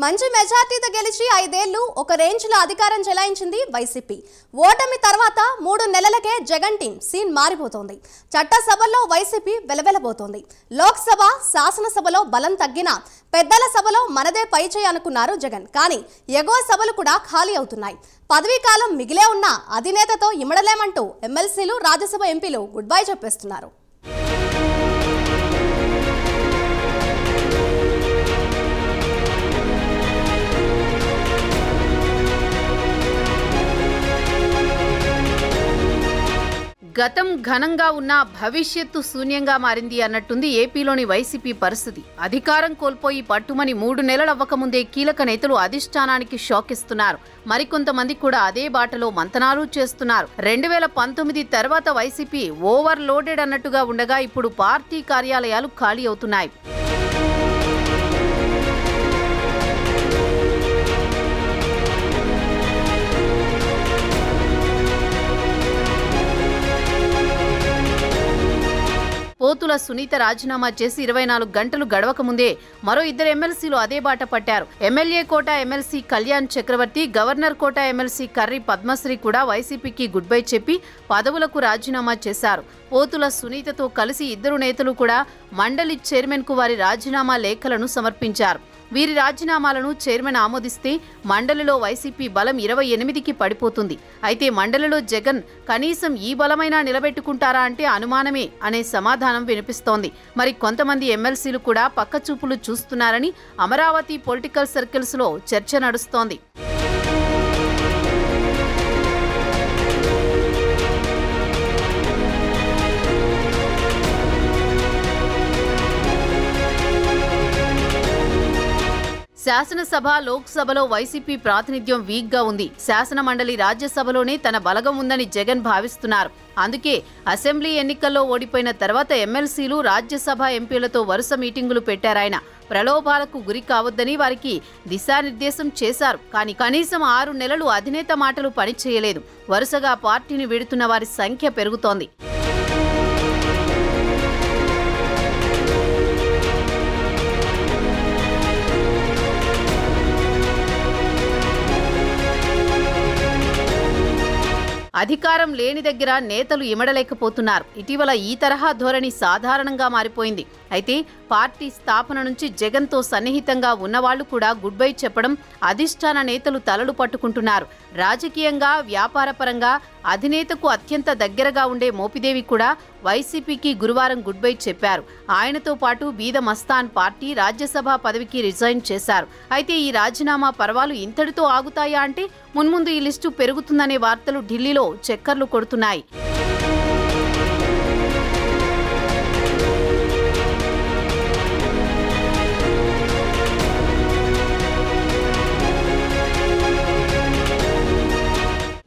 మంచి మెజార్టీతో గెలిచి 5 ఏళ్లు ఒక రేంజ్లో అధికారం చెలాయించింది వైసీపీ. ఓటమి తర్వాత 3 నెలలకే జగన్ టీం సీన్ మారిపోతోంది. చట్టసభల్లో వైసీపీ వెలవెలబోతోంది. లోక్సభ, శాసనసభలో బలం తగ్గినా పెద్దల సభలో మనదే పైచేయి అనుకున్నారు జగన్. కానీ ఎగువ సభలు కూడా ఖాళీ అవుతున్నాయి. పదవీకాలం మిగిలే ఉన్న అధినేతతో ఇమడలేమంటూ ఎమ్మెల్సీలు, రాజ్యసభ ఎంపీలు గుడ్ బై చెప్పేస్తున్నారు. గతం ఘనంగా ఉన్న భవిష్యత్తు శూన్యంగా మారింది అన్నట్టుంది ఏపీలోని వైసీపీ పరిస్థితి. అధికారం కోల్పోయి పట్టుమని 3 నెలలవ్వకముందే కీలక నేతలు అధిష్టానానికి షాక్ ఇస్తున్నారు. మరికొంతమంది కూడా అదే బాటలో మంతనాలు చేస్తున్నారు. 2019 తర్వాత వైసీపీ ఓవర్లోడెడ్ అన్నట్టుగా ఉండగా ఇప్పుడు పార్టీ కార్యాలయాలు ఖాళీ అవుతున్నాయి. పోతుల సునీత రాజీనామా చేసి 24 గంటలు గడవక ముందే మరో 2 ఎమ్మెల్సీలు అదే బాట పట్టారు. ఎమ్మెల్యే కోట ఎమ్మెల్సీ కళ్యాణ్ చక్రవర్తి, గవర్నర్ కోట ఎమ్మెల్సీ కర్రి పద్మశ్రీ కూడా వైసీపీకి గుడ్ బై చెప్పి పదవులకు రాజీనామా చేశారు. పోతుల సునీతతో కలిసి 2 నేతలు కూడా మండలి చైర్మన్ కు వారి రాజీనామా లేఖలను సమర్పించారు. వీరి రాజీనామాలను చైర్మన్ ఆమోదిస్తే మండలిలో వైసీపీ బలం 28కి పడిపోతుంది. అయితే మండలిలో జగన్ కనీసం ఈ బలమైనా నిలబెట్టుకుంటారా అంటే అనుమానమే అనే సమాధానం వినిపిస్తోంది. మరి కొంతమంది ఎమ్మెల్సీలు కూడా పక్కచూపులు చూస్తున్నారని అమరావతి పొలిటికల్ సర్కిల్స్ లో చర్చ నడుస్తోంది. శాసనసభ, లోక్సభలో వైసీపీ ప్రాతినిధ్యం వీక్ గా ఉంది. శాసన మండలి, రాజ్యసభలోనే తన బలగం ఉందని జగన్ భావిస్తున్నారు. అందుకే అసెంబ్లీ ఎన్నికల్లో ఓడిపోయిన తర్వాత ఎమ్మెల్సీలు, రాజ్యసభ ఎంపీలతో వరుస మీటింగులు పెట్టారాయన. ప్రలోభాలకు గురి కావద్దని వారికి దిశానిర్దేశం చేశారు. కానీ కనీసం 6 నెలలు అధినేత మాటలు పనిచేయలేదు. వరుసగా పార్టీని వీడుతున్న వారి సంఖ్య పెరుగుతోంది. అధికారం లేని దగ్గర నేతలు ఇమడలేకపోతున్నారు. ఇటీవల ఈ తరహా ధోరణి సాధారణంగా మారిపోయింది. అయితే పార్టీ స్థాపన నుంచి జగన్తో సన్నిహితంగా ఉన్నవాళ్లు కూడా గుడ్ బై చెప్పడం అధిష్టాన నేతలు తలలు పట్టుకుంటున్నారు. రాజకీయంగా, వ్యాపారపరంగా అధినేతకు అత్యంత దగ్గరగా ఉండే మోపిదేవి కూడా వైసీపీకి గురువారం గుడ్ బై చెప్పారు. ఆయనతో పాటు బీద మస్తాన్ పార్టీ రాజ్యసభ పదవికి రిజైన్ చేశారు. అయితే ఈ రాజీనామా పర్వాలు ఇంతటితో ఆగుతాయా అంటే మున్ముందు ఈ లిస్టు పెరుగుతుందనే వార్తలు ఢిల్లీలో చక్కర్లు కొడుతున్నాయి.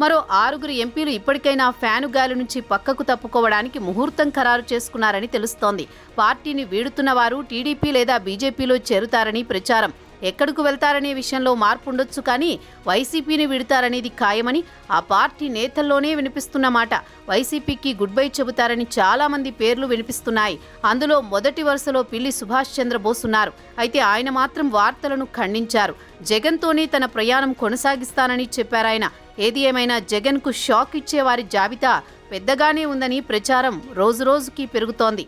మరో 6 ఎంపీలు ఇప్పటికైనా ఫ్యాను గాలి నుంచి పక్కకు తప్పుకోవడానికి ముహూర్తం ఖరారు చేసుకున్నారని తెలుస్తోంది. పార్టీని వీడుతున్న వారు టీడీపీ లేదా బీజేపీలో చేరుతారని ప్రచారం. ఎక్కడకు వెళ్తారనే విషయంలో మార్పు ఉండొచ్చు, కానీ వైసీపీని విడతారనేది ఖాయమని ఆ పార్టీ నేతల్లోనే వినిపిస్తున్నమాట. వైసీపీకి గుడ్ బై చెబుతారని చాలా మంది పేర్లు వినిపిస్తున్నాయి. అందులో మొదటి వరుసలో పిల్లి సుభాష్ చంద్రబోస్ ఉన్నారు. అయితే ఆయన మాత్రం వార్తలను ఖండించారు. జగన్తోనే తన ప్రయాణం కొనసాగిస్తానని చెప్పారాయన. ఏది ఏమైనా జగన్కు షాక్ ఇచ్చే వారి జాబితా పెద్దగానే ఉందని ప్రచారం రోజురోజుకి పెరుగుతోంది.